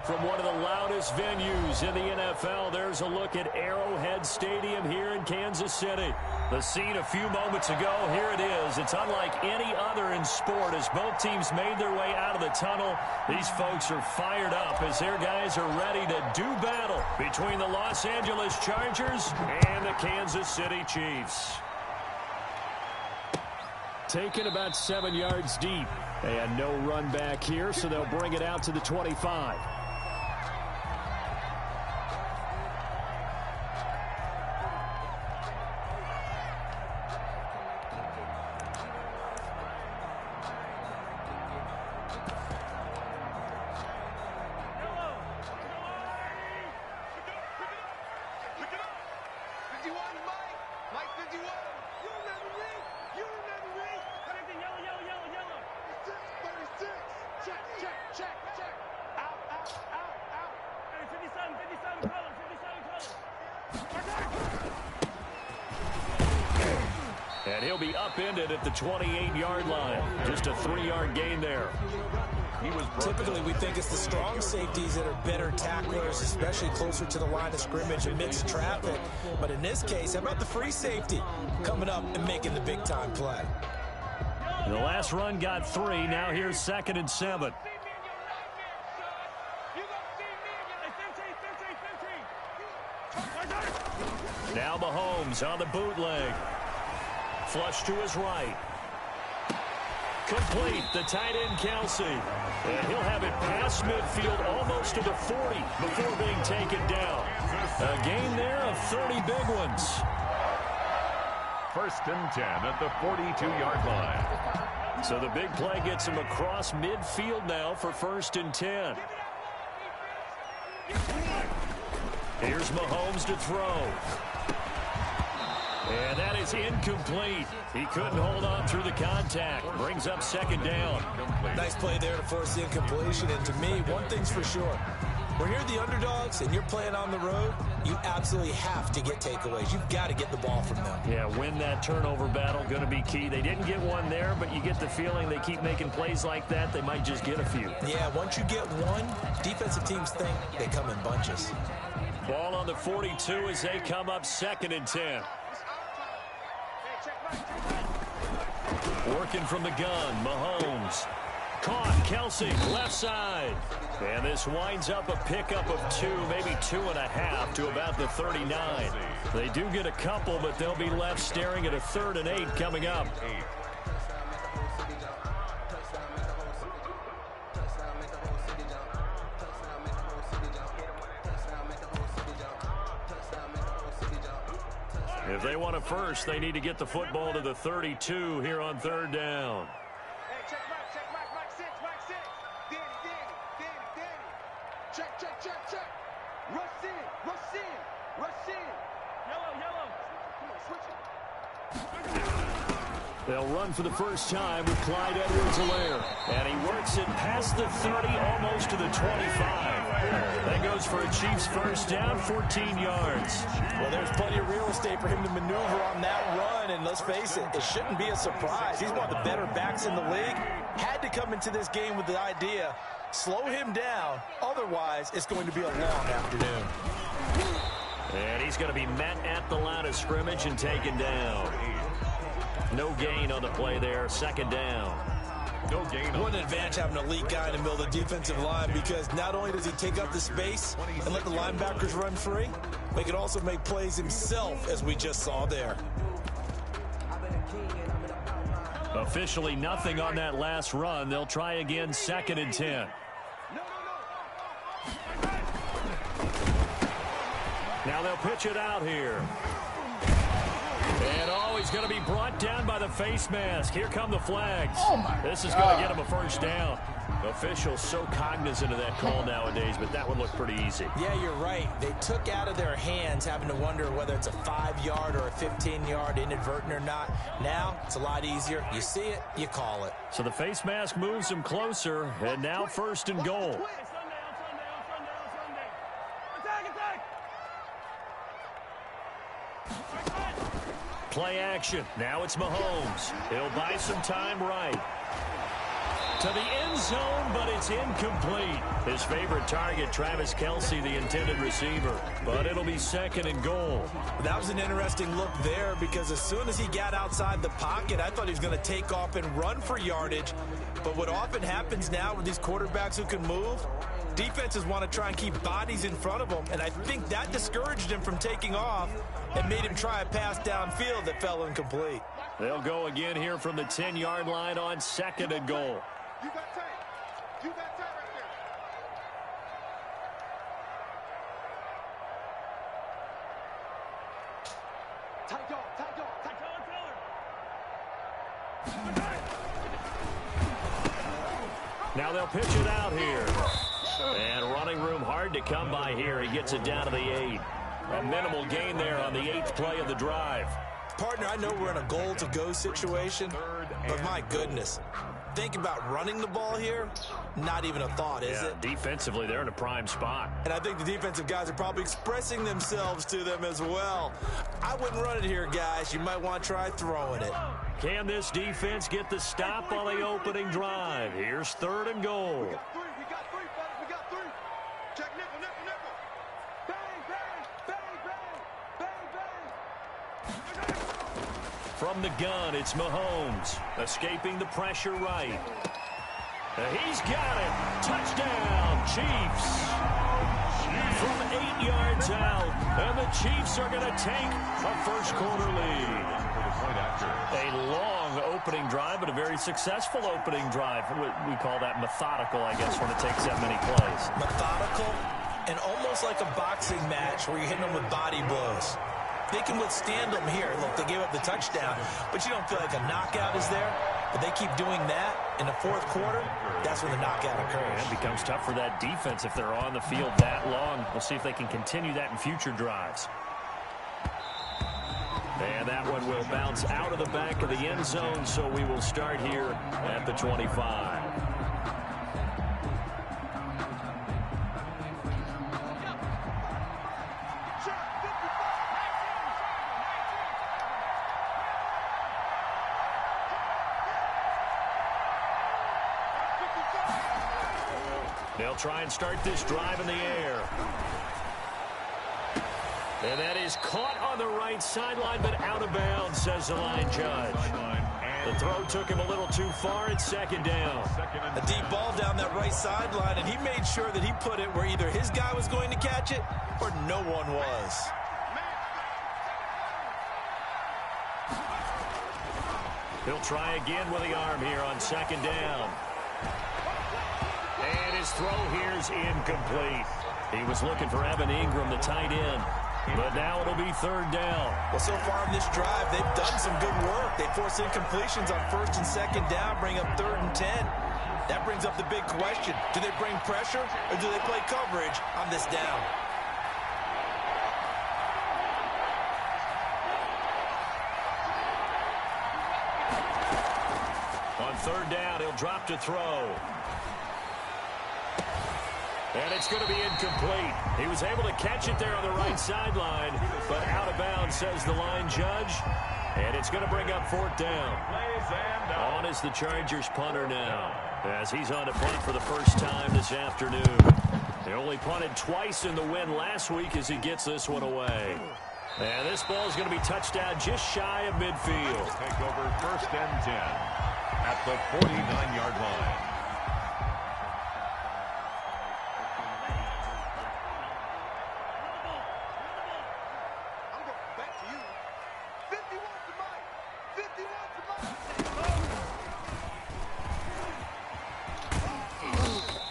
from one of the loudest venues in the NFL. There's a look at Arrowhead Stadium here in Kansas City. The scene a few moments ago, here it is. It's unlike any other in sport as both teams made their way out of the tunnel. These folks are fired up as their guys are ready to do battle between the Los Angeles Chargers and the Kansas City Chiefs. Taken about 7 yards deep. And no run back here, so they'll bring it out to the 25. And he'll be upended at the 28-yard line. Just a 3-yard gain there. Typically, we think it's the strong safeties that are better tacklers, especially closer to the line of scrimmage amidst traffic. But in this case, how about the free safety coming up and making the big-time play? The last run got 3. Now here's 2nd and 7. Now Mahomes on the bootleg. Flush to his right. Complete, the tight end Kelsey. And he'll have it past midfield almost to the 40 before being taken down. A gain there of 30 big ones. 1st and 10 at the 42-yard line. So the big play gets him across midfield now for 1st and 10. Here's Mahomes to throw. And that is incomplete. He couldn't hold on through the contact. Brings up 2nd down. Nice play there to force the incompletion. And to me, one thing's for sure. When you're the underdogs and you're playing on the road, you absolutely have to get takeaways. You've got to get the ball from them. Yeah, win that turnover battle, going to be key. They didn't get one there, but you get the feeling they keep making plays like that, they might just get a few. Yeah, once you get one, defensive teams think they come in bunches. Ball on the 42 as they come up 2nd and 10. Working from the gun, Mahomes. Caught, Kelsey, left side. And this winds up a pickup of 2, maybe 2.5 to about the 39. They do get a couple, but they'll be left staring at a 3rd and 8 coming up. If they want a first, they need to get the football to the 32 here on 3rd down. Hey, check Mike 6. Danny. Check. Rush in. Yellow. Come on, switch it. They'll run for the first time with Clyde Edwards-Helaire. And he works it past the 30, almost to the 25. That goes for a Chiefs first down, 14 yards. Well, there's plenty of real estate for him to maneuver on that run. And let's face it, it shouldn't be a surprise. He's one of the better backs in the league. Had to come into this game with the idea, slow him down. Otherwise, it's going to be a long afternoon. And he's going to be met at the line of scrimmage and taken down. No gain on the play there, 2nd down. No gain. What an advantage having an elite guy in the middle of the defensive line, because not only does he take up the space and let the linebackers run free, but he can also make plays himself, as we just saw there. Officially nothing on that last run. They'll try again, 2nd and 10. Now they'll pitch it out here. And he's going to be brought down by the face mask. Here come the flags. This is going to get him a first down. Officials so cognizant of that call nowadays, but that would look pretty easy. Yeah, you're right. They took out of their hands having to wonder whether it's a 5-yard or a 15-yard inadvertent or not. Now, it's a lot easier. You see it, you call it. So the face mask moves him closer, and now 1st and goal. Play action. Now it's Mahomes. He'll buy some time right. To the end end zone, but it's incomplete. His favorite target, Travis Kelce, the intended receiver. But it'll be 2nd and goal. That was an interesting look there because as soon as he got outside the pocket, I thought he was going to take off and run for yardage. But what often happens now with these quarterbacks who can move, defenses want to try and keep bodies in front of them, and I think that discouraged him from taking off and made him try a pass downfield that fell incomplete. They'll go again here from the 10-yard line on 2nd and goal. You got time. You got time right there. Tight dog, tight dog, tight dog, Now they'll pitch it out here. And running room hard to come by here. He gets it down to the 8. A minimal gain there on the 8th play of the drive. Partner, I know we're in a goal-to-go situation, but my goodness, think about running the ball here, not even a thought, is it? Defensively, they're in a prime spot. And I think the defensive guys are probably expressing themselves to them as well. I wouldn't run it here, guys. You might want to try throwing it. Can this defense get the stop on the opening drive? Here's 3rd and goal. We got three, fellas. We got 3. Check nickel, nickel, nickel. Bang, bang, bang, bang, bang, bang. From the gun, it's Mahomes. Escaping the pressure right. He's got it. Touchdown, Chiefs. From 8 yards out. And the Chiefs are going to take a first-quarter lead. A long opening drive, but a very successful opening drive. We call that methodical, I guess, when it takes that many plays. Methodical and almost like a boxing match where you're hitting them with body blows. They can withstand them here. Look, they gave up the touchdown, but you don't feel like a knockout is there. But they keep doing that in the 4th quarter. That's when the knockout occurs. It becomes tough for that defense if they're on the field that long. We'll see if they can continue that in future drives. And that one will bounce out of the back of the end zone, so we will start here at the 25. They'll try and start this drive in the air. And that is caught on the right sideline, but out of bounds, says the line judge. The throw took him a little too far. It's 2nd down. A deep ball down that right sideline, and he made sure that he put it where either his guy was going to catch it or no one was. He'll try again with the arm here on 2nd down. And his throw here's incomplete. He was looking for Evan Ingram, the tight end. But now it'll be 3rd down. Well, so far in this drive, they've done some good work. They force incompletions on 1st and 2nd down, bring up 3rd and 10. That brings up the big question. Do they bring pressure or do they play coverage on this down? On 3rd down, he'll drop to throw. And it's going to be incomplete. He was able to catch it there on the right sideline, but out of bounds, says the line judge. And it's going to bring up 4th down. On is the Chargers punter now, as he's on to punt for the first time this afternoon. They only punted twice in the win last week as he gets this one away. And this ball is going to be touchdown just shy of midfield. Take over 1st and 10 at the 49-yard line.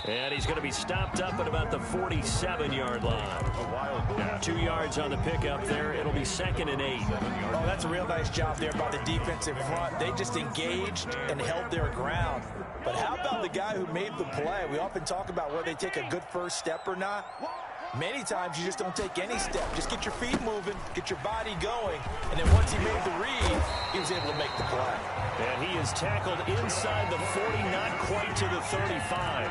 And he's going to be stopped up at about the 47-yard line. 2 yards on the pickup there. It'll be 2nd and 8. Oh, that's a real nice job there by the defensive front. They just engaged and held their ground. But how about the guy who made the play? We often talk about whether they take a good first step or not. Many times you just don't take any step. Just get your feet moving, get your body going, and then once he made the read, he was able to make the play. And he is tackled inside the 40, not quite to the 35.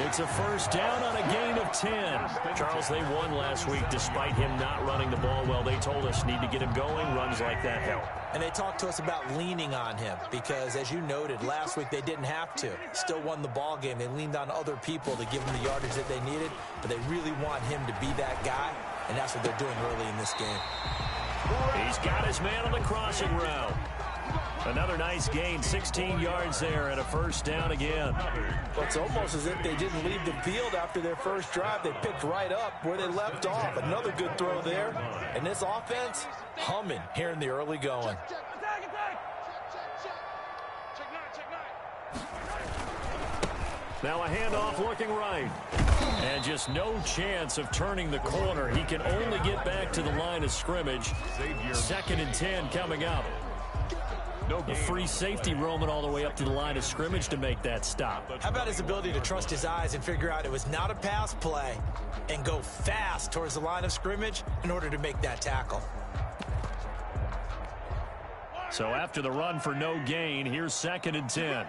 It's a first down on a gain of 10. Charles, they won last week despite him not running the ball well. They told us need to get him going. Runs like that help. And they talked to us about leaning on him because, as you noted, last week they didn't have to. Still won the ball game. They leaned on other people to give them the yardage that they needed, but they really want him to be that guy, and that's what they're doing early in this game. He's got his man on the crossing route. Another nice gain, 16 yards there and a first down again. Well, it's almost as if they didn't leave the field after their first drive. They picked right up where they left off. Another good throw there. And this offense, humming here in the early going. Now a handoff looking right. And just no chance of turning the corner. He can only get back to the line of scrimmage. 2nd and 10 coming up. A free safety roaming all the way up to the line of scrimmage to make that stop. How about his ability to trust his eyes and figure out it was not a pass play and go fast towards the line of scrimmage in order to make that tackle. So after the run for no gain, here's 2nd and 10.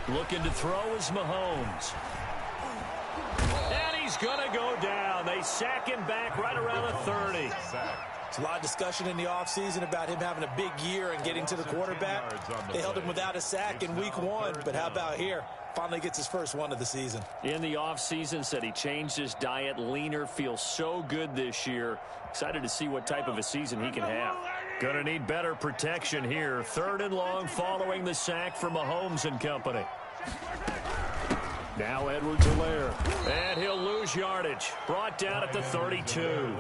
Looking to throw is Mahomes. And he's going to go down. They sack him back right around the 30. There's a lot of discussion in the offseason about him having a big year and getting to the quarterback. They held him without a sack in week 1, but how about here? Finally gets his first one of the season. In the offseason, said he changed his diet, leaner, feels so good this year. Excited to see what type of a season he can have. Going to need better protection here. 3rd and long following the sack from Mahomes and company. Now Edwards-Helaire, and he'll lose yardage. Brought down at the 32.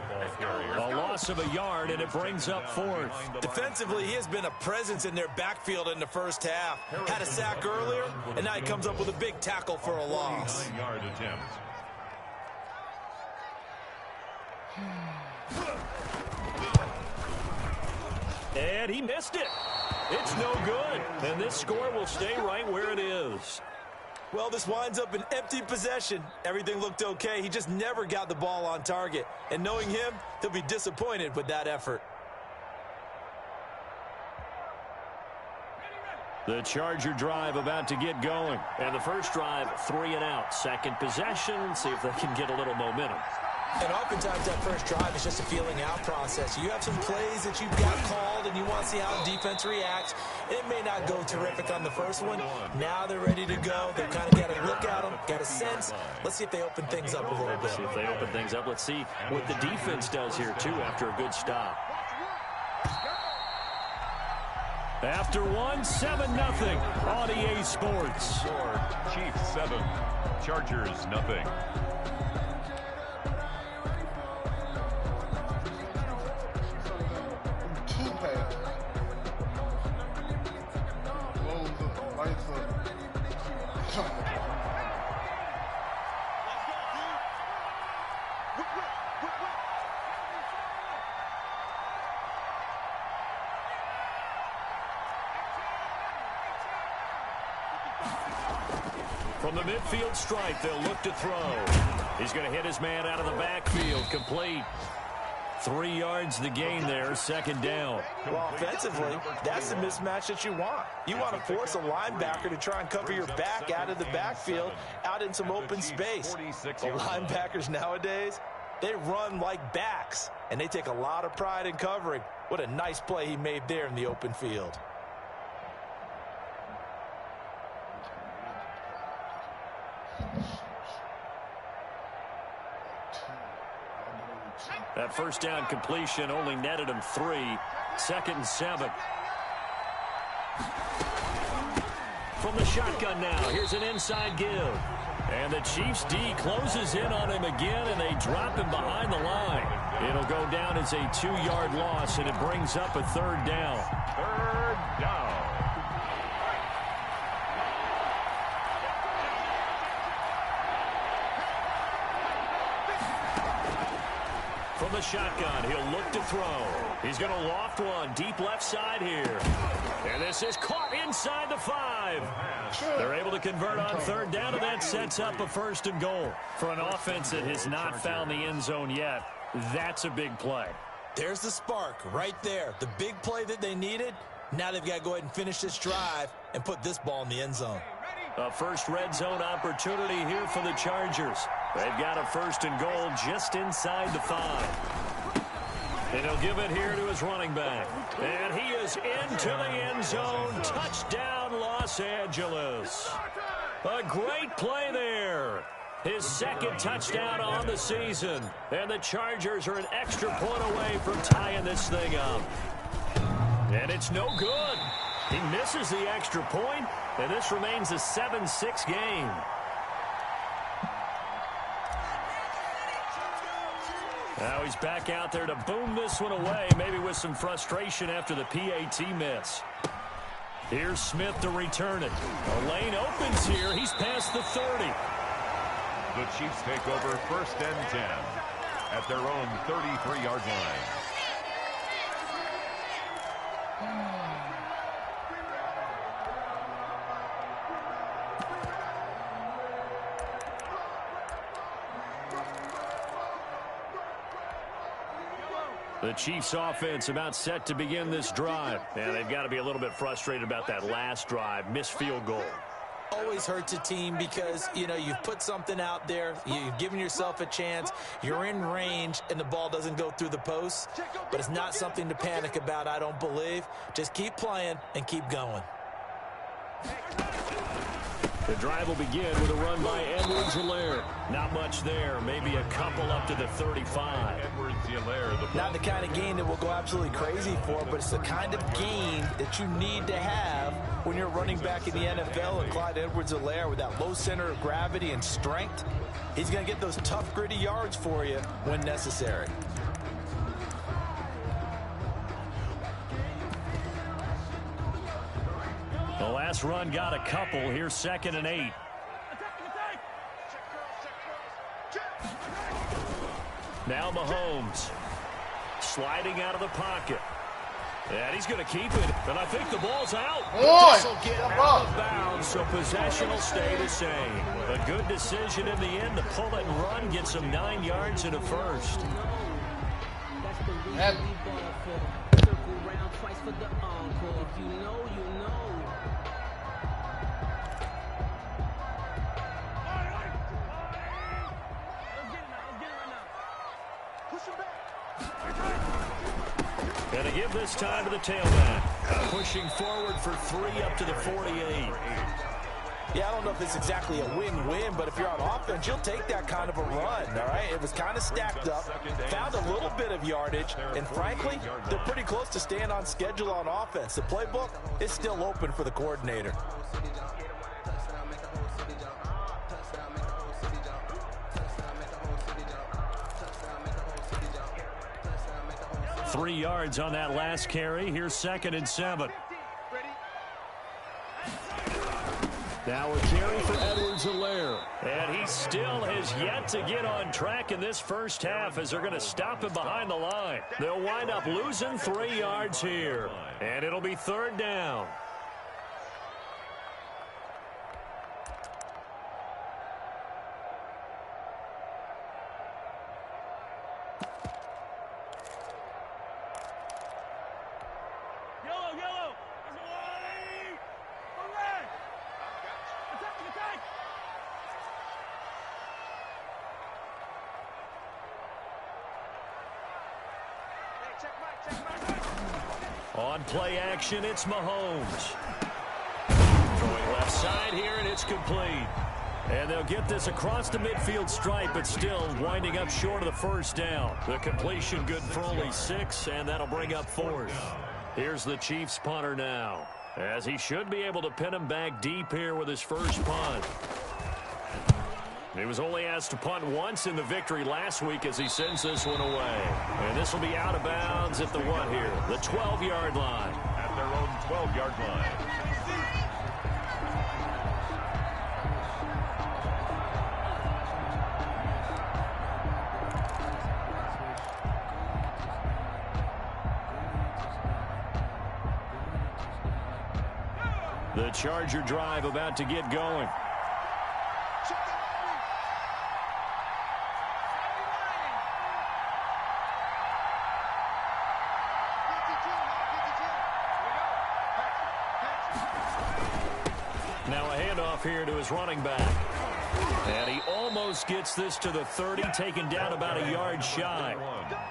A loss of a yard, and it brings up 4th. Defensively, he has been a presence in their backfield in the first half. Had a sack earlier, and now he comes up with a big tackle for a loss. And he missed it. It's no good, and this score will stay right where it is. Well, this winds up an empty possession. Everything looked okay. He just never got the ball on target. And knowing him, he'll be disappointed with that effort. The Charger drive about to get going. And the first drive, 3 and out. Second possession, see if they can get a little momentum. And oftentimes that first drive is just a feeling out process. You have some plays that you've got called and you want to see how the defense reacts. It may not go terrific on the first one. Now they're ready to go. They've kind of got a look at them, got a sense. Let's see if they open things up a little bit. See if they open things up. Let's see what the defense does here, too, after a good stop. After one, 7-0 on EA Sports. Score, Chiefs 7, Chargers nothing. From the midfield stripe, they'll look to throw. He's going to hit his man out of the backfield. Complete. 3 yards the gain there, 2nd down. Well, offensively, that's the mismatch that you want. You want to force a linebacker to try and cover your back out of the backfield, out in some open space. The linebackers nowadays, they run like backs, and they take a lot of pride in covering. What a nice play he made there in the open field. That first down completion only netted him 3. 2nd and 7. From the shotgun now, here's an inside give. And the Chiefs D closes in on him again, and they drop him behind the line. It'll go down as a 2-yard loss, and it brings up a 3rd down. 3rd down. From the shotgun, he'll look to throw. He's going to loft one deep left side here. And this is caught inside the 5. They're able to convert on 3rd down, and that sets up a 1st and goal. For an offense that has not found the end zone yet, that's a big play. There's the spark right there. The big play that they needed. Now they've got to go ahead and finish this drive and put this ball in the end zone. A first red zone opportunity here for the Chargers. They've got a 1st and goal just inside the 5. And he'll give it here to his running back. And he is into the end zone. Touchdown, Los Angeles. A great play there. His 2nd touchdown on the season. And the Chargers are an extra point away from tying this thing up. And it's no good. He misses the extra point, and this remains a 7-6 game. Now he's back out there to boom this one away, maybe with some frustration after the PAT miss. Here's Smith to return it. A lane opens here. He's past the 30. The Chiefs take over 1st and 10 at their own 33-yard line. The Chiefs offense about set to begin this drive. And they've got to be a little bit frustrated about that last drive. Missed field goal. Always hurts a team because, you know, you've put something out there. You've given yourself a chance. You're in range, and the ball doesn't go through the posts. But it's not something to panic about, I don't believe. Just keep playing and keep going. The drive will begin with a run by Edwards-Helaire. Not much there. Maybe a couple up to the 35. Edwards-Helaire. Not the kind of gain that will go absolutely crazy for, but it's the kind of gain that you need to have when you're running back in the NFL. And Clyde Edwards-Helaire, with that low center of gravity and strength, he's going to get those tough, gritty yards for you when necessary. The last run got a couple. Here's 2nd and 8. Now Mahomes sliding out of the pocket. And he's going to keep it. And I think the ball's out. This will get out of bounds, so possession will stay the same. A good decision in the end to pull it and run. Get some 9 yards and a 1st. And they give this time to the tailback. Pushing forward for 3 up to the 48. Yeah, I don't know if it's exactly a win-win, but if you're on offense, you'll take that kind of a run, all right? It was kind of stacked up, found a little bit of yardage, and frankly, they're pretty close to staying on schedule on offense. The playbook is still open for the coordinator. 3 yards on that last carry. Here's 2nd and 7. Now a carry for Edwards-Helaire. And he still has yet to get on track in this first half as they're going to stop him behind the line. They'll wind up losing 3 yards here. And it'll be 3rd down. On play action, it's Mahomes. Throwing left side here, and it's complete. And they'll get this across the midfield stripe, but still winding up short of the 1st down. The completion good for only 6, and that'll bring up 4th. Here's the Chiefs punter now, as he should be able to pin him back deep here with his first punt. He was only asked to punt once in the victory last week as he sends this one away. And this will be out of bounds at the what here? The 12-yard line. At their own 12-yard line. The Charger drive about to get going. Now a handoff here to his running back. And he almost gets this to the 30, taken down about a yard shy.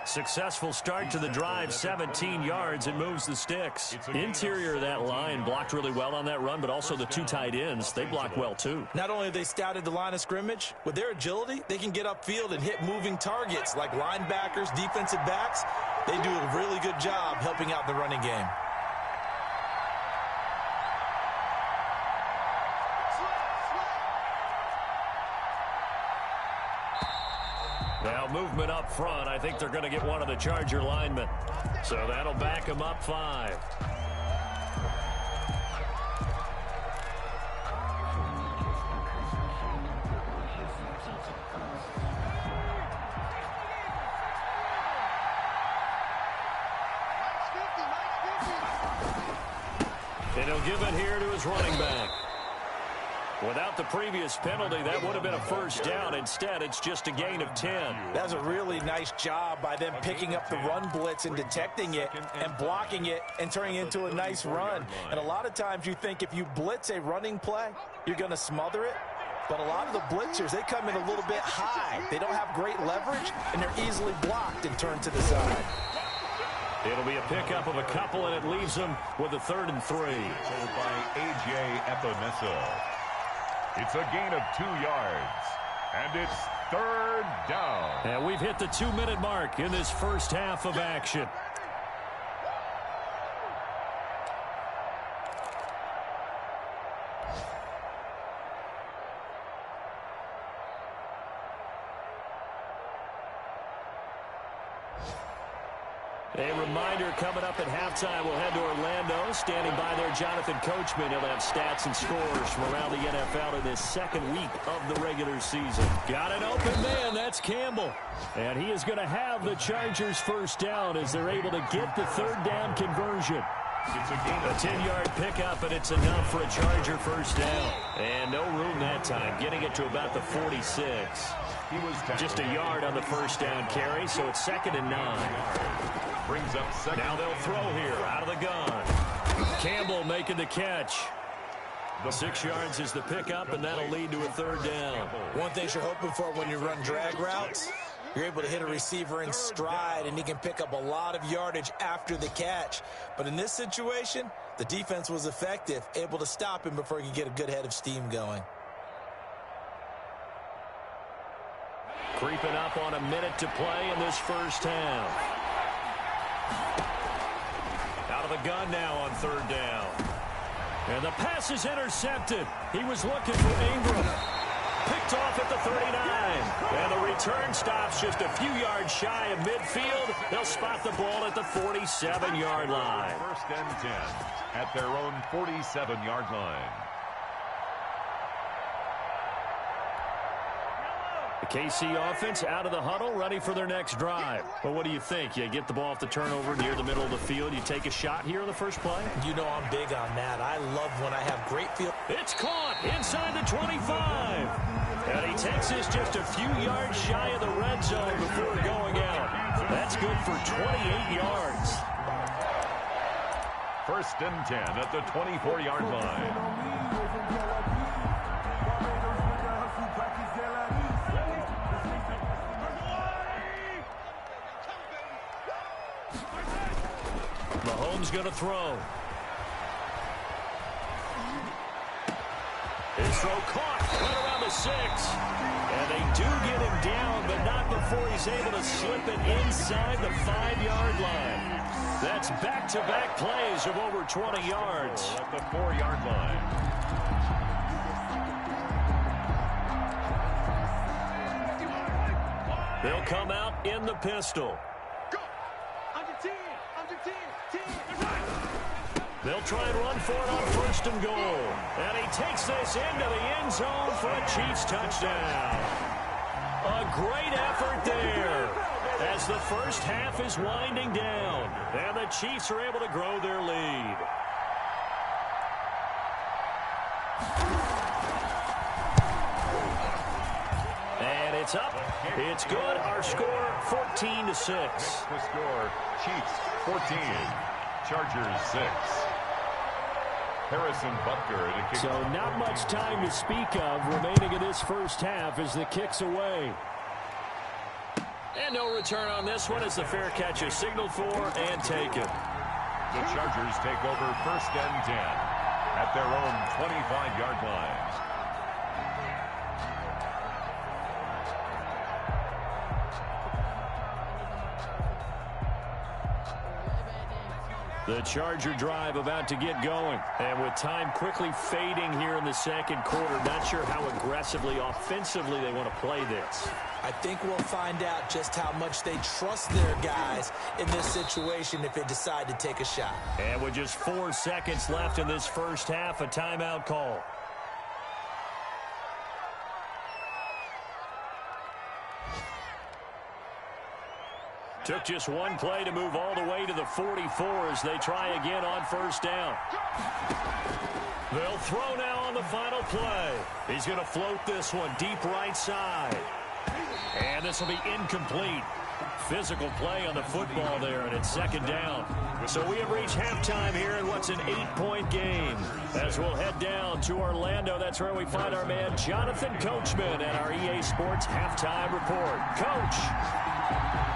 Successful start to the drive, 17 yards, and moves the sticks. Interior of that line blocked really well on that run, but also the two tight ends, they block well too. Not only have they scouted the line of scrimmage, with their agility, they can get upfield and hit moving targets like linebackers, defensive backs. They do a really good job helping out the running game. Now movement up front. I think they're going to get one of the Charger linemen. So that'll back them up 5. And he'll give it here to his running back. Without the previous penalty, that would have been a first down. Instead, it's just a gain of 10. That's a really nice job by them picking up the run blitz and detecting it and blocking it and turning it into a nice run. And a lot of times you think if you blitz a running play, you're going to smother it. But a lot of the blitzers, they come in a little bit high. They don't have great leverage, and they're easily blocked and turned to the side. It'll be a pickup of a couple, and it leaves them with a 3rd and 3. By A.J. Epinesa. It's a gain of 2 yards, and it's 3rd down. And we've hit the 2-minute mark in this first half of action. A reminder coming up at halftime, we'll head to Orlando. Standing by there, Jonathan Coachman. He'll have stats and scores from around the NFL in this second week of the regular season. Got an open man, that's Campbell. And he is going to have the Chargers first down as they're able to get the 3rd down conversion. It's a 10-yard pickup, and it's enough for a Charger first down. And no room that time, getting it to about the 46. Just a yard on the first down carry, so it's 2nd and 9. Brings up second. Now they'll throw here out of the gun. Campbell making the catch. 6 yards is the pickup, and that'll lead to a 3rd down. One thing you're hoping for when you run drag routes, you're able to hit a receiver in stride, and he can pick up a lot of yardage after the catch. But in this situation, the defense was effective, able to stop him before he could get a good head of steam going. Creeping up on a minute to play in this first half. Out of the gun now on 3rd down. And the pass is intercepted. He was looking for Ingram. Picked off at the 39. And the return stops just a few yards shy of midfield. They'll spot the ball at the 47-yard line. 1st and 10 at their own 47-yard line. The KC offense out of the huddle, ready for their next drive. But what do you think? You get the ball off the turnover near the middle of the field. You take a shot here in the first play? You know I'm big on that. I love when I have great field. It's caught inside the 25. And he takes this just a few yards shy of the red zone before going out. That's good for 28 yards. 1st and 10 at the 24-yard line. Mahomes going to throw. His throw caught right around the 6. And they do get him down, but not before he's able to slip it inside the 5-yard line. That's back-to-back plays of over 20 yards. At the 4-yard line. They'll come out in the pistol. They'll try and run for it on 1st and goal. And he takes this into the end zone for a Chiefs touchdown. A great effort there as the first half is winding down. And the Chiefs are able to grow their lead. And it's up. It's good. Our score, 14-6. The score, Chiefs 14, Chargers 6. Harrison Butker to kick. So not much time to speak of remaining in this first half as the kick's away. And no return on this one as the fair catch is signaled for and taken. The Chargers take over 1st and 10 at their own 25-yard line. The Charger drive about to get going. And with time quickly fading here in the second quarter, not sure how aggressively, offensively they want to play this. I think we'll find out just how much they trust their guys in this situation if they decide to take a shot. And with just 4 seconds left in this first half, a timeout call. Took just one play to move all the way to the 44 as they try again on 1st down. They'll throw now on the final play. He's going to float this one deep right side. And this will be incomplete. Physical play on the football there, and it's 2nd down. So we have reached halftime here in what's an 8-point game. As we'll head down to Orlando, that's where we find our man Jonathan Coachman at our EA Sports Halftime Report. Coach,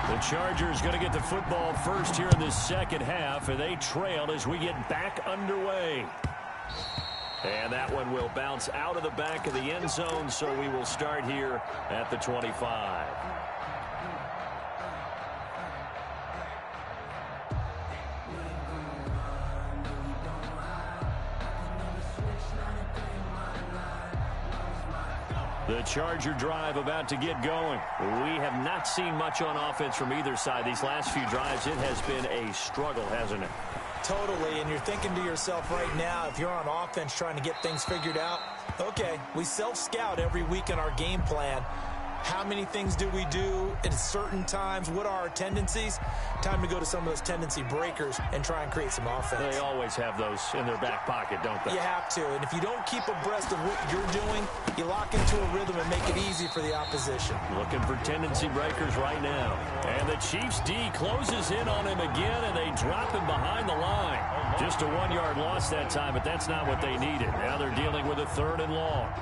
the Chargers going to get the football first here in this second half, and they trail as we get back underway. And that one will bounce out of the back of the end zone, so we will start here at the 25. The Charger drive about to get going. We have not seen much on offense from either side. These last few drives, it has been a struggle, hasn't it? Totally, and you're thinking to yourself right now, if you're on offense trying to get things figured out, okay, we self-scout every week in our game plan. How many things do we do at certain times? What are our tendencies? Time to go to some of those tendency breakers and try and create some offense. They always have those in their back pocket, don't they? You have to, and if you don't keep abreast of what you're doing, you lock into a rhythm and make it easy for the opposition. Looking for tendency breakers right now. And the Chiefs D closes in on him again, and they drop him behind the line. Just a 1-yard loss that time, but that's not what they needed. Now they're dealing with a 3rd and long.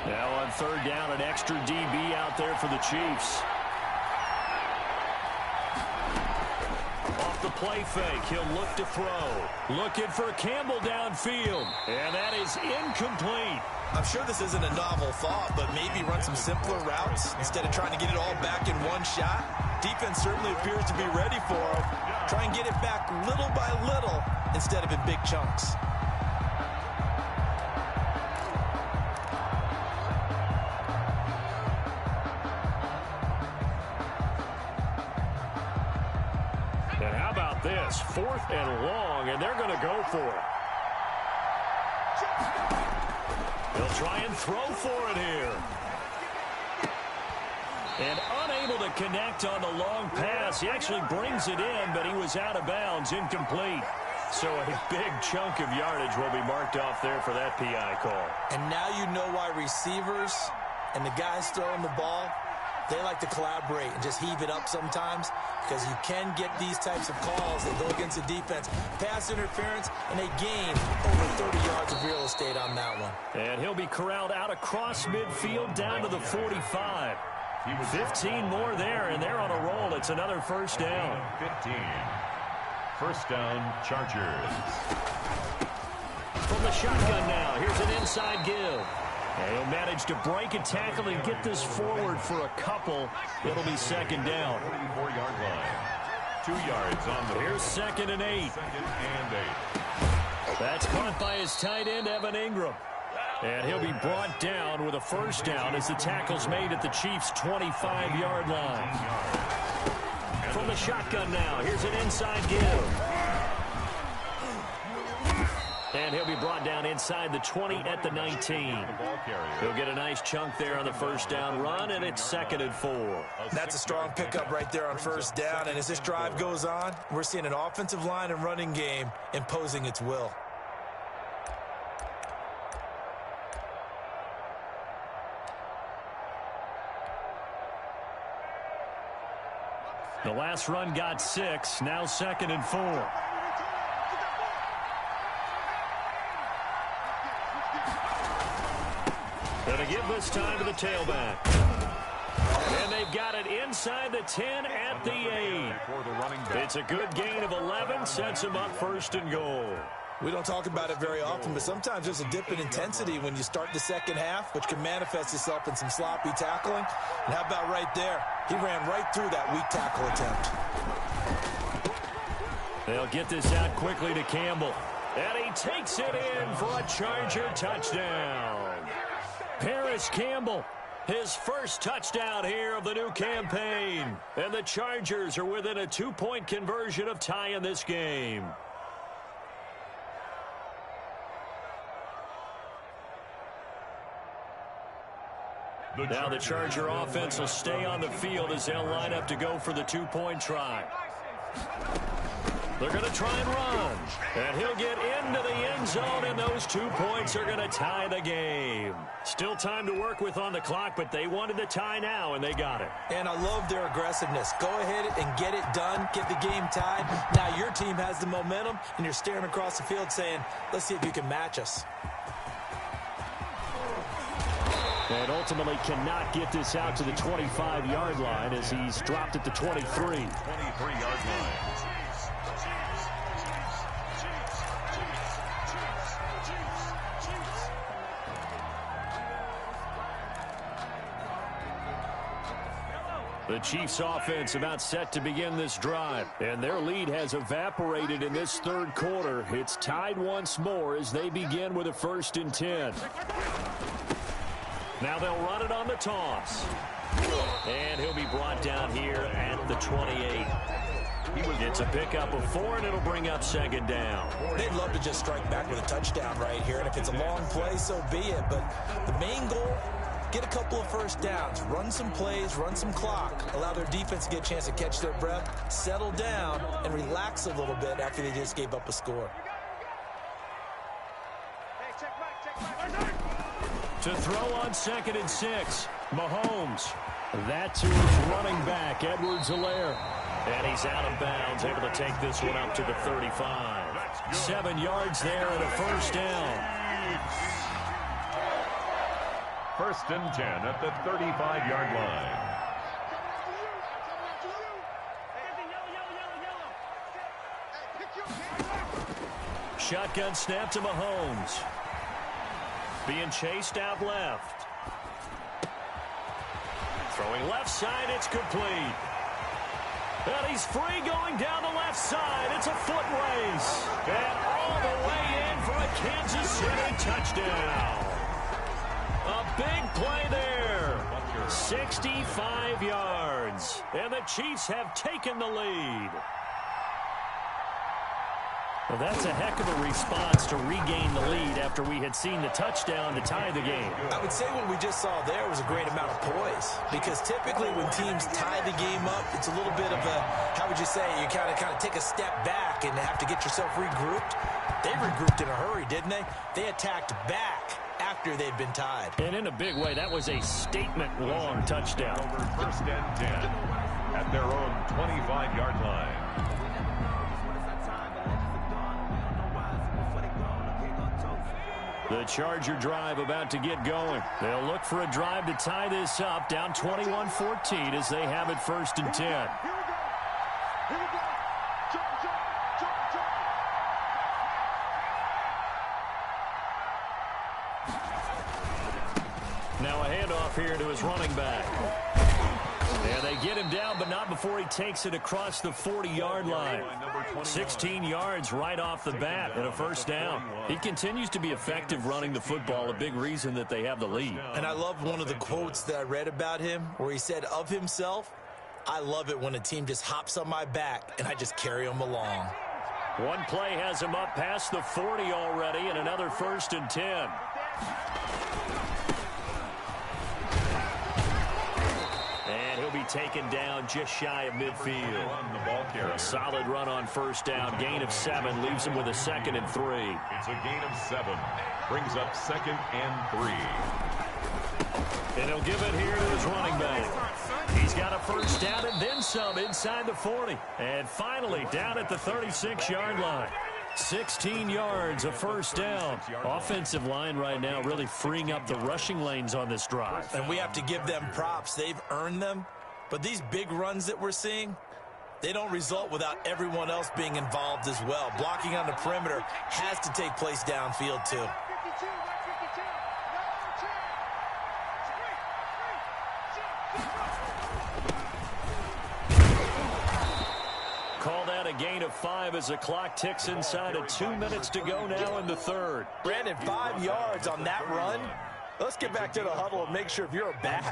Now on 3rd down, an extra DB out there for the Chiefs. Off the play fake, he'll look to throw. Looking for Campbell downfield, and that is incomplete. I'm sure this isn't a novel thought, but maybe run some simpler routes instead of trying to get it all back in one shot. Defense certainly appears to be ready for him. Try and get it back little by little instead of in big chunks. And how about this? 4th and long, and they're going to go for it. They'll try and throw for it here. And unable to connect on the long pass. He actually brings it in, but he was out of bounds, incomplete. So a big chunk of yardage will be marked off there for that PI call. And now you know why receivers and the guys throwing the ball, they like to collaborate and just heave it up sometimes, because you can get these types of calls that go against the defense. Pass interference, and they gain over 30 yards of real estate on that one. And he'll be corralled out across midfield down to the 45. 15 more there, and they're on a roll. It's another 1st down. 15. 1st down, Chargers. From the shotgun now, here's an inside give. And he'll manage to break a tackle and get this forward for a couple. It'll be 2nd down. 44-yard line. 2 yards on the... Here's 2nd and 8. 2nd and 8. That's caught by his tight end, Evan Ingram. And he'll be brought down with a 1st down as the tackle's made at the Chiefs' 25-yard line. From the shotgun now, here's an inside give. And he'll be brought down inside the 20 at the 19. He'll get a nice chunk there on the 1st down run, and it's 2nd and 4. That's a strong pickup right there on 1st down, and as this drive goes on, we're seeing an offensive line and running game imposing its will. The last run got 6. Now 2nd and 4. Going to give this time to the tailback. And they've got it inside the 10 at the 8. It's a good gain of 11. Sets them up 1st and goal. We don't talk about it very often, but sometimes there's a dip in intensity when you start the second half, which can manifest itself in some sloppy tackling. And how about right there? He ran right through that weak tackle attempt. They'll get this out quickly to Campbell. And he takes it in for a Charger touchdown. Paris Campbell, his first touchdown here of the new campaign. And the Chargers are within a 2-point conversion of tying this game. Now the Charger offense will stay on the field as they'll line up to go for the 2-point try. They're going to try and run. And he'll get into the end zone, and those 2 points are going to tie the game. Still time to work with on the clock, but they wanted the tie now, and they got it. And I love their aggressiveness. Go ahead and get it done. Get the game tied. Now your team has the momentum, and you're staring across the field saying, let's see if you can match us. And ultimately cannot get this out to the 25-yard line as he's dropped at the 23. 23-yard line. The Chiefs offense about set to begin this drive, and their lead has evaporated in this 3rd quarter. It's tied once more as they begin with a 1st and 10. Now they'll run it on the toss. And he'll be brought down here at the 28. It's a pickup of 4, and it'll bring up 2nd down. They'd love to just strike back with a touchdown right here, and if it's a long play, so be it. But the main goal, get a couple of 1st downs, run some plays, run some clock, allow their defense to get a chance to catch their breath, settle down, and relax a little bit after they just gave up a score. To throw on 2nd and 6, Mahomes. That to his running back, Edwards-Helaire. And he's out of bounds, able to take this one up to the 35. 7 yards there and a 1st down. 1st and 10 at the 35-yard line. Shotgun snap to Mahomes. Being chased out left. Throwing left side, it's complete. And he's free going down the left side. It's a foot race. And all the way in for a Kansas City touchdown. A big play there. 65 yards. And the Chiefs have taken the lead. Well, that's a heck of a response to regain the lead after we had seen the touchdown to tie the game. I would say what we just saw there was a great amount of poise, because typically when teams tie the game up, it's a little bit of a, how would you say, you kind of take a step back and have to get yourself regrouped. They regrouped in a hurry, didn't they? They attacked back after they'd been tied. And in a big way, that was a statement-long touchdown. Over 1st and 10 at their own 25-yard line. The Charger drive about to get going. They'll look for a drive to tie this up, down 21-14 as they have it 1st and 10. Here we go. Here we go. Jump, jump, jump, jump. Now a handoff here to his running back. And they get him down, but not before he takes it across the 40-yard line. 16 yards right off the bat and a 1st down. He continues to be effective running the football, a big reason that they have the lead. And I love one of the quotes that I read about him where he said of himself, I love it when a team just hops on my back and I just carry them along. One play has him up past the 40 already, and another 1st and 10. And he'll be taken down just shy of midfield. A solid run on 1st down. Gain of 7 leaves him with a 2nd and 3. It's a gain of 7. Brings up 2nd and 3. And he'll give it here to his running back. He's got a first down and then some inside the 40. And finally down at the 36-yard line. 16 yards, a first down. Offensive line right now really freeing up the rushing lanes on this drive. And we have to give them props. They've earned them. But these big runs that we're seeing, they don't result without everyone else being involved as well. Blocking on the perimeter has to take place downfield too. Called out a gain of 5 as the clock ticks inside of 2 minutes to go now in the third. Brandon, 5 yards on that run. Let's get back to the huddle and make sure if you're a back,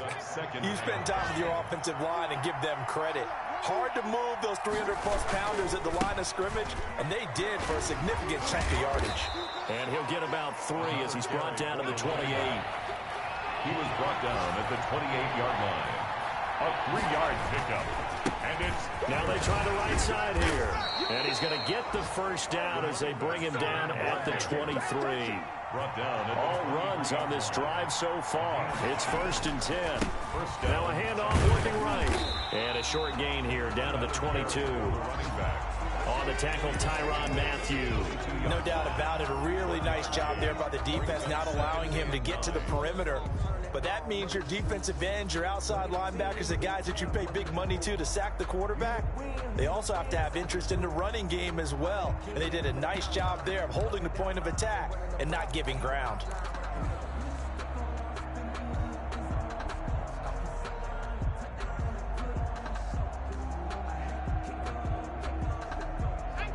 you spend time with your offensive line and give them credit. Hard to move those 300-plus pounders at the line of scrimmage, and they did for a significant chunk of yardage. And he'll get about 3 as he's brought down to the 28. He was brought down at the 28-yard line. A 3-yard pickup. And it's... Now they try the right side here. And he's going to get the first down as they bring him down at the 23. All runs on this drive so far. It's 1st and 10. Now a handoff looking right. And a short gain here down to the 22. On the tackle, Tyrann Mathieu. No doubt about it. A really nice job there by the defense, not allowing him to get to the perimeter. But that means your defensive ends, your outside linebackers, the guys that you pay big money to sack the quarterback, they also have to have interest in the running game as well. And they did a nice job there of holding the point of attack and not giving ground.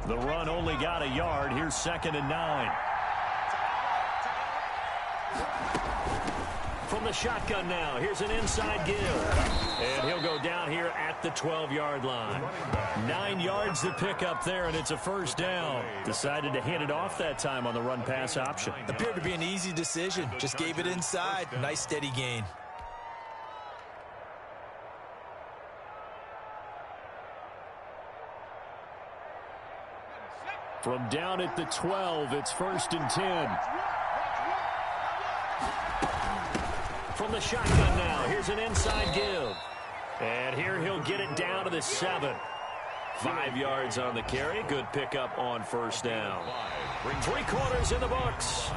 The run only got a yard. Here's 2nd and 9. From the shotgun now, here's an inside give. And he'll go down here at the 12-yard line. 9 yards to pick up there, and it's a first down. Decided to hand it off that time on the run-pass option. Appeared to be an easy decision. Just gave it inside. Nice steady gain. From down at the 12, it's 1st and 10. From the shotgun now, here's an inside give. And here he'll get it down to the 7. 5 yards on the carry. Good pickup on first down. 3 quarters in the books.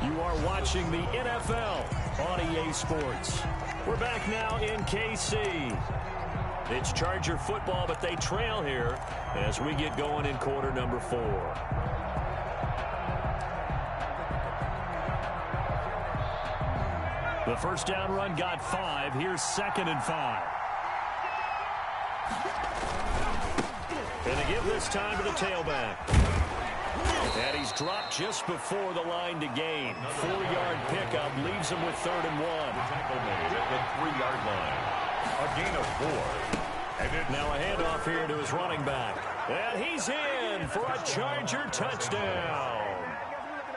You are watching the NFL on EA Sports. We're back now in KC. It's Charger football, but they trail here as we get going in quarter number 4. The first down run got 5. Here's 2nd and 5. And they give this time to the tailback. And he's dropped just before the line to gain. 4-yard pickup leaves him with 3rd and 1. Tackle made at the 3-yard line. A gain of 4. And now a handoff here to his running back. And he's in for a Charger touchdown.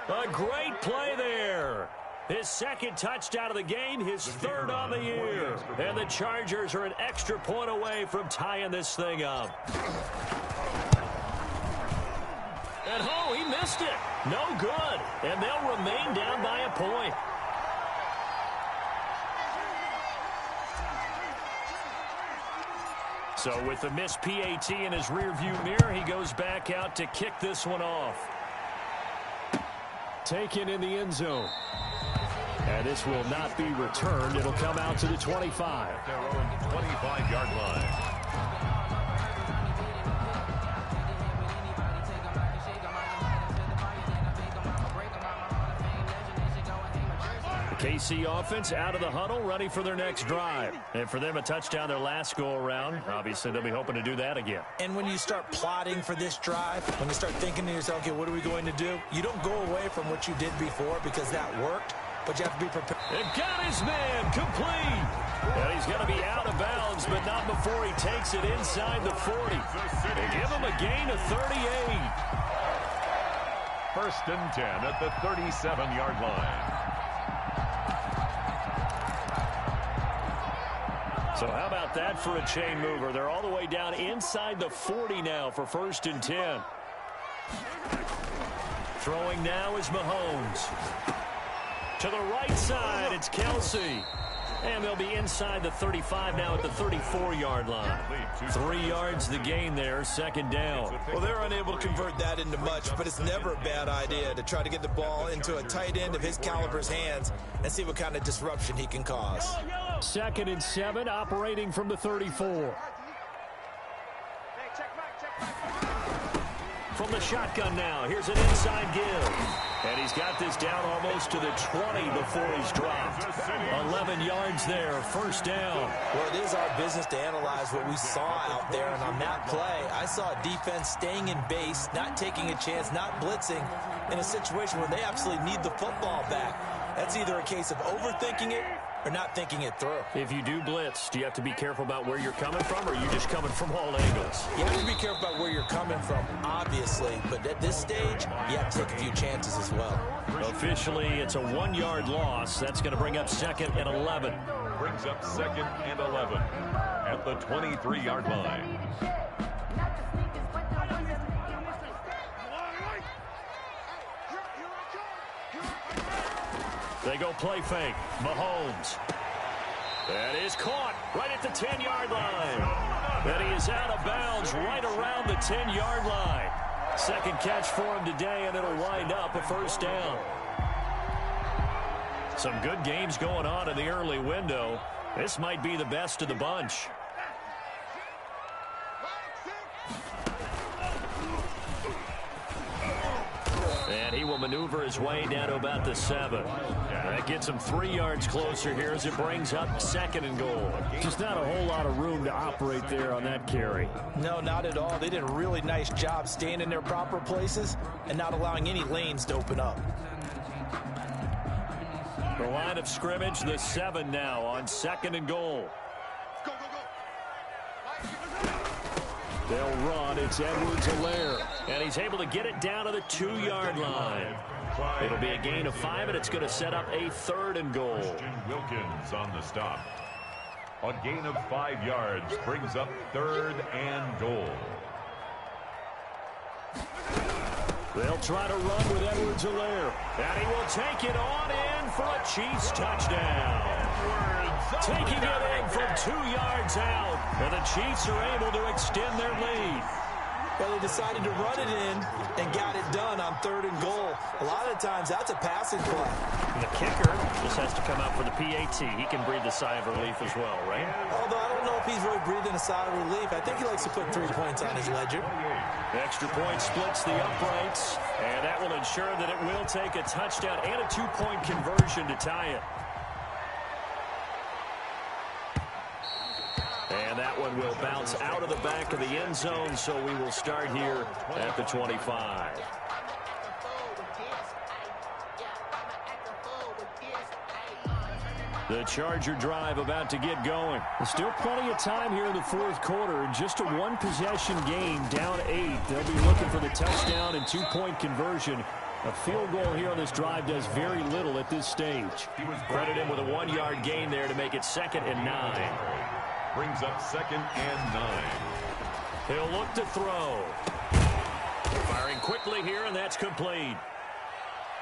A great play there. His 2nd touchdown of the game, his 3rd on the year. And the Chargers are an extra point away from tying this thing up. And oh, he missed it. No good. And they'll remain down by a point. So with the missed PAT in his rearview mirror, he goes back out to kick this one off. Taken in the end zone. And this will not be returned. It'll come out to the 25. Their own 25-yard line. KC offense out of the huddle, ready for their next drive. And for them, a touchdown their last go-around. Obviously, they'll be hoping to do that again. And when you start plotting for this drive, when you start thinking to yourself, okay, what are we going to do? You don't go away from what you did before because that worked, but you have to be prepared. They've got his man complete. And he's going to be out of bounds, but not before he takes it inside the 40. They give him a gain of 38. 1st and 10 at the 37-yard line. So how about that for a chain mover? They're all the way down inside the 40 now for 1st and 10. Throwing now is Mahomes. To the right side, it's Kelsey. And they'll be inside the 35 now at the 34-yard line. 3 yards the gain there, second down. Well, they're unable to convert that into much, but it's never a bad idea to try to get the ball into a tight end of his caliber's hands and see what kind of disruption he can cause. 2nd and 7, operating from the 34. From the shotgun now, here's an inside give. And he's got this down almost to the 20 before he's dropped. 11 yards there, first down. Well, it is our business to analyze what we saw out there. And on that play, I saw a defense staying in base, not taking a chance, not blitzing in a situation where they absolutely need the football back. That's either a case of overthinking it or not thinking it through. If you do blitz, do you have to be careful about where you're coming from, or are you just coming from all angles? You have to be careful about where you're coming from, obviously, but at this stage, you have to take a few chances as well. Officially, it's a 1-yard loss. That's going to bring up 2nd and 11. Brings up 2nd and 11 at the 23-yard line. They go play fake. Mahomes. That is caught right at the 10-yard line. And he is out of bounds right around the 10-yard line. Second catch for him today, and it'll wind up a first down. Some good games going on in the early window. This might be the best of the bunch. And he will maneuver his way down to about the 7. That gets him 3 yards closer here as it brings up 2nd and goal. Just not a whole lot of room to operate there on that carry. No, not at all. They did a really nice job staying in their proper places and not allowing any lanes to open up. The line of scrimmage, the 7 now on 2nd and goal. Go, go, go. They'll run. It's Edwards-Helaire. And he's able to get it down to the 2-yard line. It'll be a gain of 5, and it's going to set up a 3rd and goal. Wilkins on the stop. A gain of 5 yards brings up 3rd and goal. They'll try to run with Edwards-Helaire. And he will take it on in for a Chiefs touchdown. Taking it in from 2 yards out. And the Chiefs are able to extend their lead. Well, they decided to run it in and got it done on 3rd and goal. A lot of times, that's a passing play. And the kicker just has to come out for the PAT. He can breathe a sigh of relief as well, right? Although I don't know if he's really breathing a sigh of relief. I think he likes to put 3 points on his ledger. The extra point splits the uprights, and that will ensure that it will take a touchdown and a 2-point conversion to tie it. And that one will bounce out of the back of the end zone, so we will start here at the 25. The Charger drive about to get going. There's still plenty of time here in the 4th quarter. Just a 1-possession game, down 8. They'll be looking for the touchdown and 2-point conversion. A field goal here on this drive does very little at this stage. Credit him with a 1-yard gain there to make it 2nd and 9. Brings up 2nd and 9. He'll look to throw. Firing quickly here, and that's complete.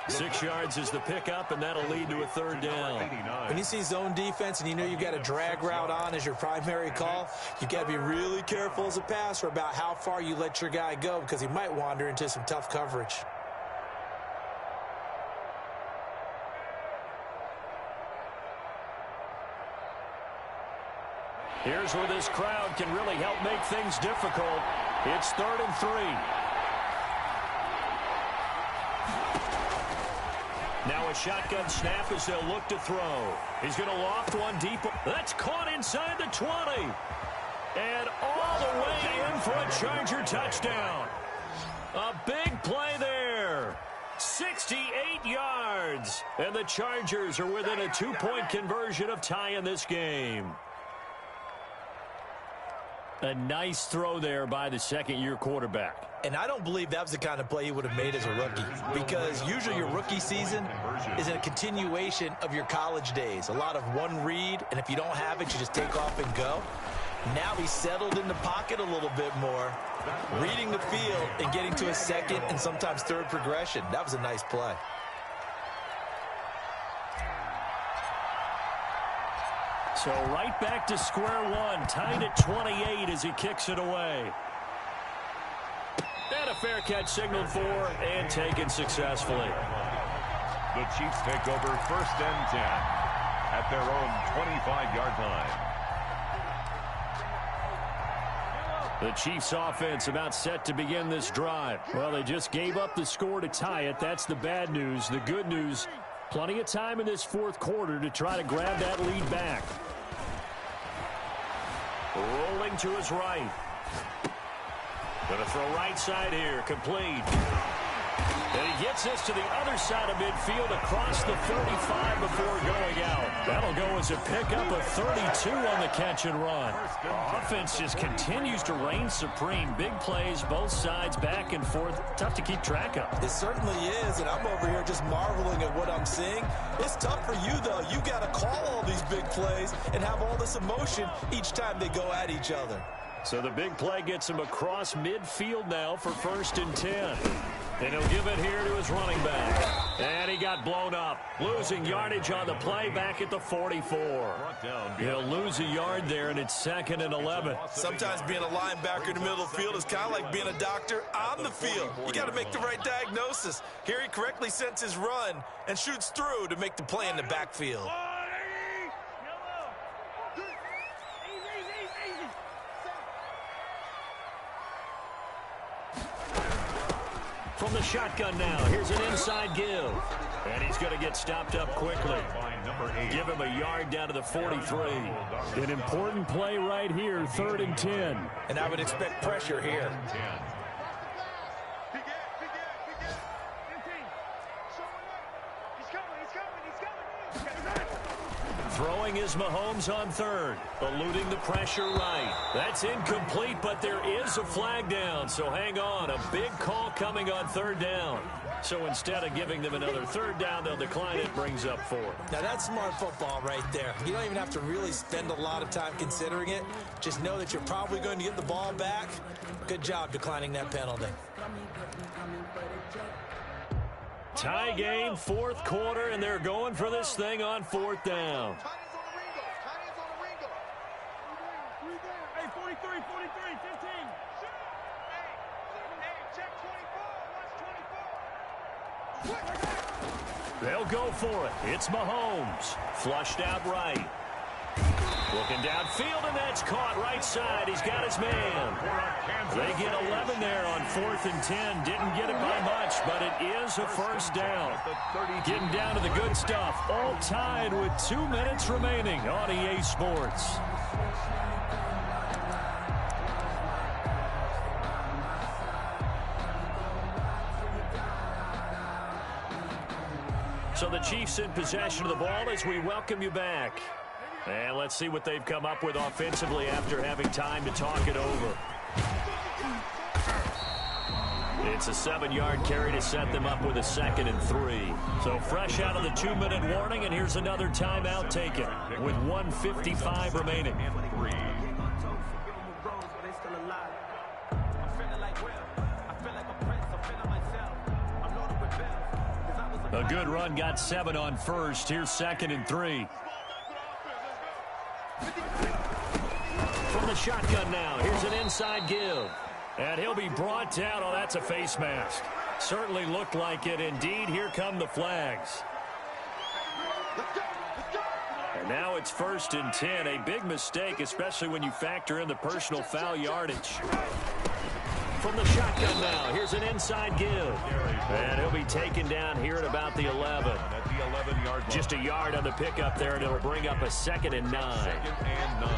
6 yards is the pickup, and that'll lead to a 3rd down. When you see zone defense and you know you've got a drag route on as your primary call, you've got to be really careful as a passer about how far you let your guy go because he might wander into some tough coverage. Here's where this crowd can really help make things difficult. It's 3rd and 3. Now a shotgun snap as they'll look to throw. He's going to loft one deep. That's caught inside the 20. And all the way in for a Charger touchdown. A big play there. 68 yards. And the Chargers are within a 2-point conversion of tying this game. A nice throw there by the 2nd-year quarterback. And I don't believe that was the kind of play he would have made as a rookie because usually your rookie season is a continuation of your college days. A lot of one read, and if you don't have it, you just take off and go. Now he's settled in the pocket a little bit more, reading the field and getting to a 2nd and sometimes 3rd progression. That was a nice play. So right back to square one, tied at 28 as he kicks it away. And a fair catch signaled for and taken successfully. The Chiefs take over 1st and 10 at their own 25-yard line. The Chiefs offense about set to begin this drive. Well, they just gave up the score to tie it. That's the bad news. The good news, plenty of time in this 4th quarter to try to grab that lead back. Rolling to his right. Going to throw right side here. Complete. And he gets this to the other side of midfield across the 35 before going out. That'll go as a pickup of 32 on the catch and run. Offense just continues to reign supreme. Big plays, both sides, back and forth. Tough to keep track of. It certainly is, and I'm over here just marveling at what I'm seeing. It's tough for you, though. You got to call all these big plays and have all this emotion each time they go at each other. So the big play gets him across midfield now for 1st and 10. And he'll give it here to his running back. And he got blown up. Losing yardage on the play back at the 44. He'll lose a yard there, and it's 2nd and 11. Sometimes being a linebacker in the middle of the field is kind of like being a doctor on the field. You got to make the right diagnosis. Here he correctly sets his run and shoots through to make the play in the backfield. From the shotgun now, here's an inside give. And he's going to get stopped up quickly. Give him a yard down to the 43. An important play right here, 3rd and 10. And I would expect pressure here. Throwing is Mahomes on 3rd, eluding the pressure right. That's incomplete, but there is a flag down, so hang on. A big call coming on 3rd down. So instead of giving them another 3rd down, they'll decline it, brings up 4. Now that's smart football right there. You don't even have to really spend a lot of time considering it. Just know that you're probably going to get the ball back. Good job declining that penalty. Tie game, 4th quarter, and they're going for this thing on 4th down. Hey, 43, 15. Hey, check 24. Watch 24. They'll go for it. It's Mahomes. Flushed out right. Looking downfield, and that's caught right side. He's got his man. They get 11 there on 4th and 10. Didn't get it by much, but it is a 1st down. Getting down to the good stuff. All tied with 2 minutes remaining on EA Sports. So the Chiefs in possession of the ball as we welcome you back. And let's see what they've come up with offensively after having time to talk it over. It's a 7-yard carry to set them up with a 2nd and 3. So fresh out of the 2-minute warning, and here's another timeout taken with 1:55 remaining. A good run, got 7 on 1st. Here's 2nd and 3. From the shotgun now, here's an inside give. And he'll be brought down. Oh, that's a face mask. Certainly looked like it. Indeed, here come the flags. And now it's 1st and 10. A big mistake, especially when you factor in the personal foul yardage. From the shotgun now, here's an inside give. And he'll be taken down here at about the 11. At the 11-yard line. Just a yard on the pickup there, and it'll bring up a 2nd and 9. 2nd and 9.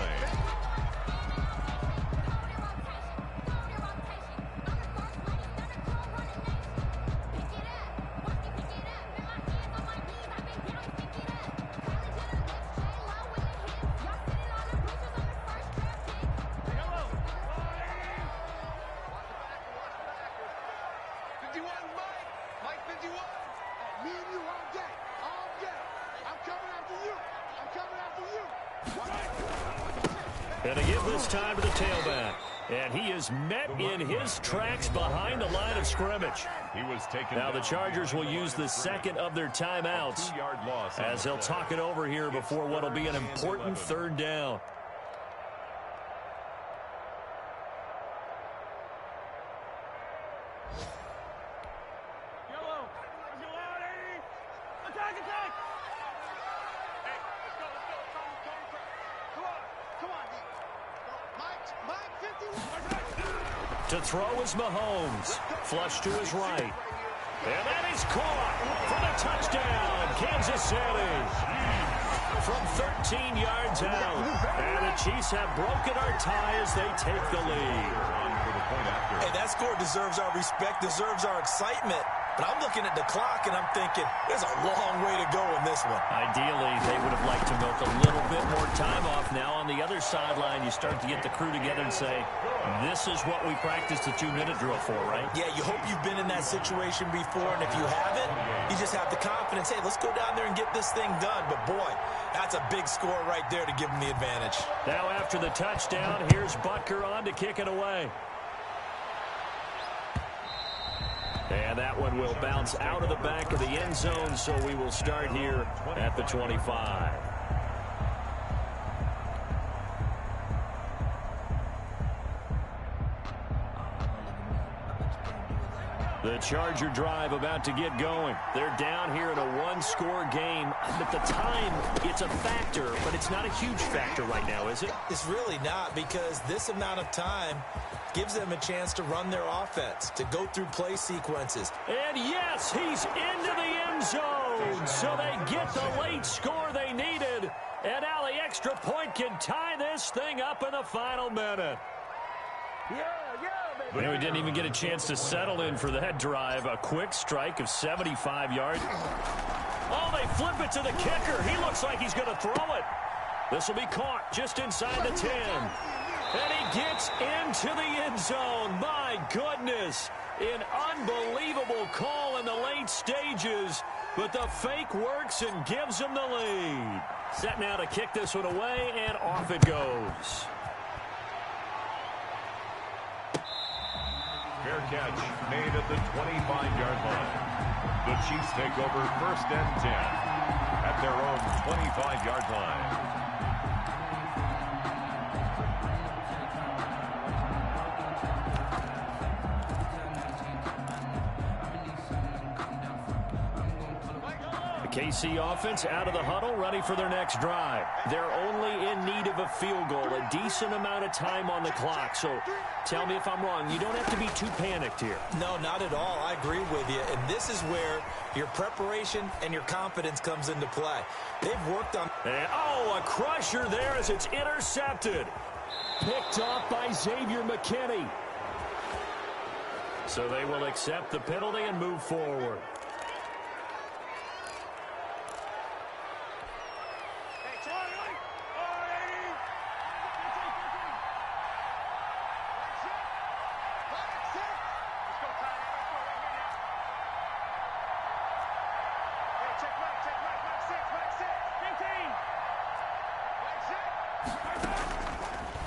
And to give this time to the tailback. And he is met in his tracks behind the line of scrimmage. He was taken now the Chargers will use the second of their timeouts as they'll talk it over here before what will be an important third down. To throw is Mahomes. Flush to his right. And that is caught for the touchdown, Kansas City. From 13 yards out. And the Chiefs have broken our tie as they take the lead. Hey, that score deserves our respect, deserves our excitement. But I'm looking at the clock, and I'm thinking, there's a long way to go in this one. Ideally, they would have liked to milk a little bit more time off. Now, on the other sideline, you start to get the crew together and say, this is what we practiced the 2-minute drill for, right? Yeah, you hope you've been in that situation before, and if you haven't, you just have the confidence, hey, let's go down there and get this thing done. But, boy, that's a big score right there to give them the advantage. Now, after the touchdown, here's Butker on to kick it away. And that one will bounce out of the back of the end zone, so we will start here at the 25. The Charger drive about to get going. They're down here in a one-score game. At the time, it's a factor, but it's not a huge factor right now, is it? It's really not, because this amount of time gives them a chance to run their offense, to go through play sequences. And yes, he's into the end zone. So they get the late score they needed. And now the extra point can tie this thing up in the final minute. You know, he didn't even get a chance to settle in for that drive. A quick strike of 75 yards. Oh, they flip it to the kicker. He looks like he's going to throw it. This will be caught just inside the 10. And he gets into the end zone. My goodness. An unbelievable call in the late stages. But the fake works and gives him the lead. Set now to kick this one away, and off it goes. Fair catch made at the 25-yard line. The Chiefs take over 1st and 10 at their own 25-yard line. KC offense out of the huddle, ready for their next drive. They're only in need of a field goal, a decent amount of time on the clock. So tell me if I'm wrong. You don't have to be too panicked here. No, not at all. I agree with you. And this is where your preparation and your confidence comes into play. They've worked on... And, oh, a crusher there as it's intercepted. Picked off by Xavier McKinney. So they will accept the penalty and move forward.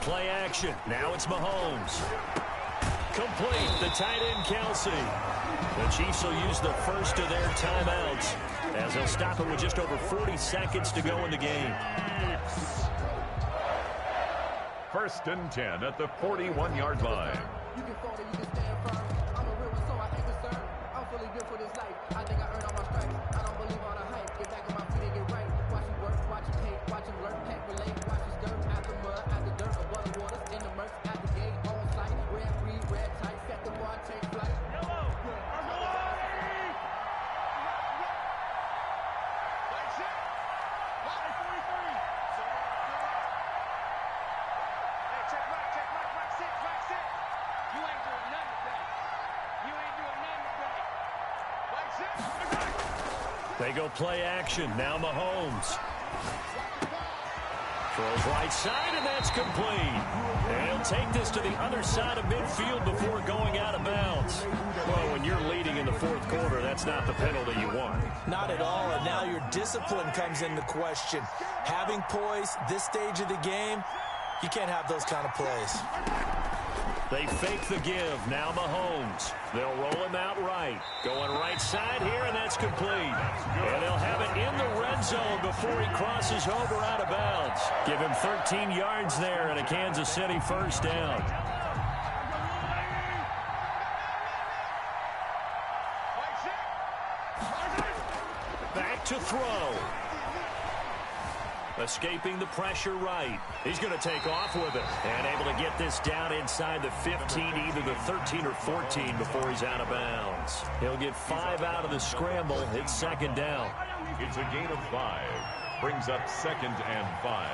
Play action. Now it's Mahomes. Complete. The tight end, Kelsey. The Chiefs will use the first of their timeouts as they'll stop it with just over 40 seconds to go in the game. 1st and 10 at the 41-yard line. You can fall, you can stand firm. I'm a real one, so I ain't concerned. I'm fully built for this life. I think I earned all my stripes. I don't believe all the hype. Get back on my feet and get right. Watch him work, watch him hate, watch him learn, can't relate. Watch his dirt, out the mud, out the dirt, above the waters, in the murk, out the gate, on site. Red, green, red, tight, set the bar, take flight. Yellow! They go play action. Now Mahomes. Throws right side, and that's complete. And he'll take this to the other side of midfield before going out of bounds. Well, when you're leading in the 4th quarter, that's not the penalty you want. Not at all, and now your discipline comes into question. Having poise this stage of the game, you can't have those kind of plays. They fake the give. Now Mahomes. They'll roll him out right. Going right side here, and that's complete. And they'll have it in the red zone before he crosses over out of bounds. Give him 13 yards there and a Kansas City first down. Back to throw. Escaping the pressure right. He's going to take off with it. And able to get this down inside the 15, either the 13 or 14 before he's out of bounds. He'll get 5 out of the scramble. It's second down. It's a gain of 5. Brings up 2nd and 5.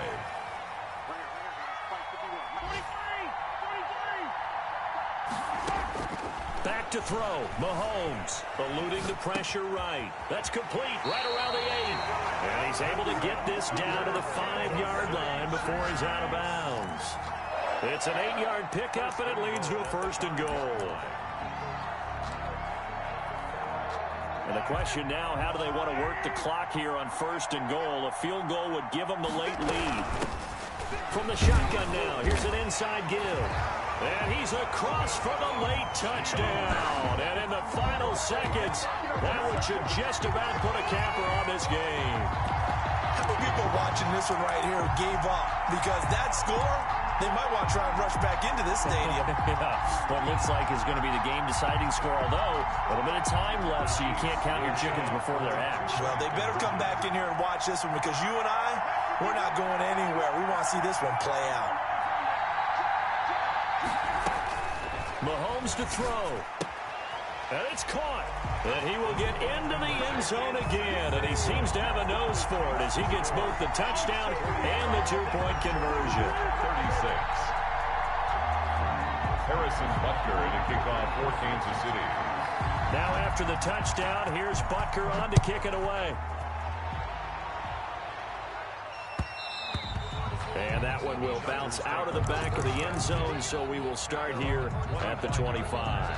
Back to throw. Mahomes eluding the pressure right. That's complete right around the 8. And he's able to get this down to the 5-yard line before he's out of bounds. It's an 8-yard pickup, and it leads to a first and goal. And the question now, how do they want to work the clock here on first and goal? A field goal would give them the late lead. From the shotgun now, here's an inside give. And he's across for the late touchdown. And in the final seconds, that one should just about put a capper on this game. How many people watching this one right here gave up? Because that score, they might want to try and rush back into this stadium. Yeah, what looks like is going to be the game-deciding score, although a little bit of time left, so you can't count your chickens before they're hatched. Well, they better come back in here and watch this one, because you and I, we're not going anywhere. We want to see this one play out. Mahomes to throw. And it's caught. And he will get into the end zone again. And he seems to have a nose for it as he gets both the touchdown and the 2-point conversion. 36. Harrison Butker in a kickoff for Kansas City. Now after the touchdown, here's Butker on to kick it away. And that one will bounce out of the back of the end zone, so we will start here at the 25.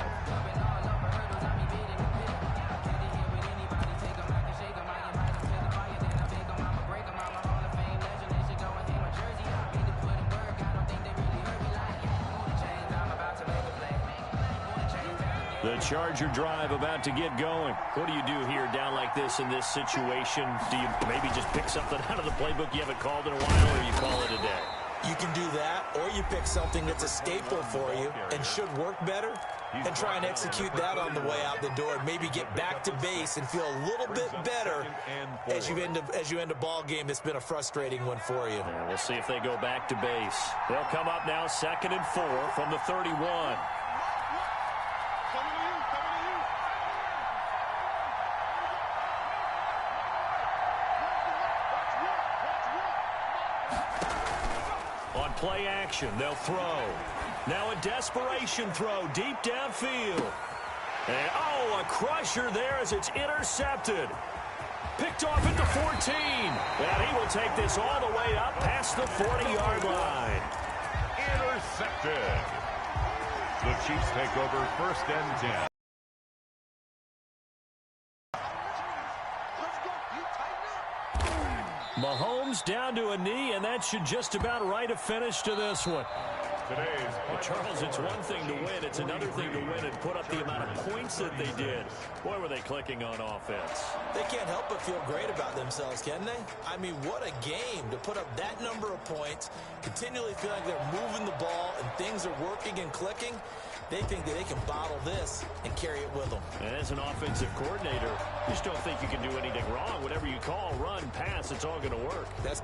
The Charger drive about to get going. What do you do here down like this in this situation? Do you maybe just pick something out of the playbook you haven't called in a while, or you call it a day? You can do that, or you pick something that's a staple for you and should work better and try and execute that on the way out the door and maybe get back to base and feel a little bit better as you end a ball game that's been a frustrating one for you. Yeah, we'll see if they go back to base. They'll come up now 2nd and 4 from the 31. Play action. They'll throw. Now a desperation throw deep downfield. And, oh, a crusher there as it's intercepted. Picked off at the 14. And he will take this all the way up past the 40-yard line. Intercepted. The Chiefs take over 1st and 10. Mahomes down to a knee, and that should just about write a finish to this one. Well, Charles, it's one thing to win. It's another thing to win and put up the amount of points that they did. Boy, were they clicking on offense. They can't help but feel great about themselves, can they? I mean, what a game to put up that number of points, continually feel like they're moving the ball and things are working and clicking. They think that they can bottle this and carry it with them. And as an offensive coordinator, you just don't think you can do anything wrong. Whatever you call, run, pass, it's all going to work. That's